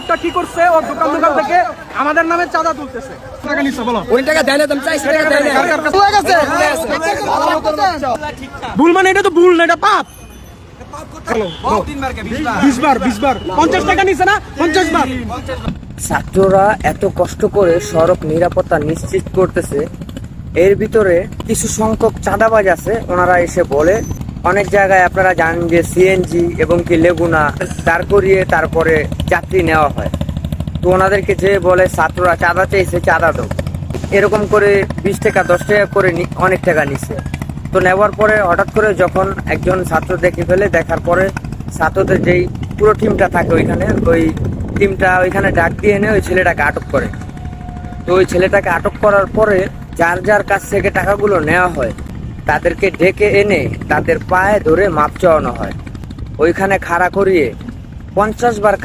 লোকটা কি করছে, ও দোকান দোকান থেকে আমাদের নামে চাঁদা তুলতেছে। টাকা নিচ্ছে বলো, ওই টাকা দেয় না, তুমি চাইছো টাকা দেয় না। ভুল মানে এটা তো ভুল না, এটা পাপ। 20 বার 50 টাকা নিচ্ছে না, 50 বার। ছাত্ররা এত কষ্ট করে সড়ক নিরাপত্তা নিশ্চিত করতেছে, এর ভিতরে কিছু সংখ্যক চাঁদাবাজ আছে। ওনারা এসে বলে, অনেক জায়গায় আপনারা জানেন যে সিএনজি এবং কি লেগুনা দাঁড় করিয়ে তারপরে যাত্রী নেওয়া হয়। তো ওনাদেরকে যে বলে ছাত্ররা চাঁদা চেয়েছে, চাঁদা দাও, এরকম করে 20 টাকা 10 টাকা করে অনেক টাকা নিছে। তো নেওয়ার পরে হঠাৎ করে যখন একজন ছাত্র দেখে ফেলে, দেখার পরে ছাত্রদের যেই পুরো টিমটা থাকে ওইখানে, ওই টিমটা ওইখানে ডাক দিয়ে এনে ওই ছেলেটাকে আটক করে। তো ওই ছেলেটাকে আটক করার পরে যার যার কাছ থেকে টাকাগুলো নেওয়া হয় তাদেরকে ডেকে এনে তাদের পায়ে ধরে মাপ চাওয়ানো হয়। ওইখানে খাড়া করিয়ে 50 বার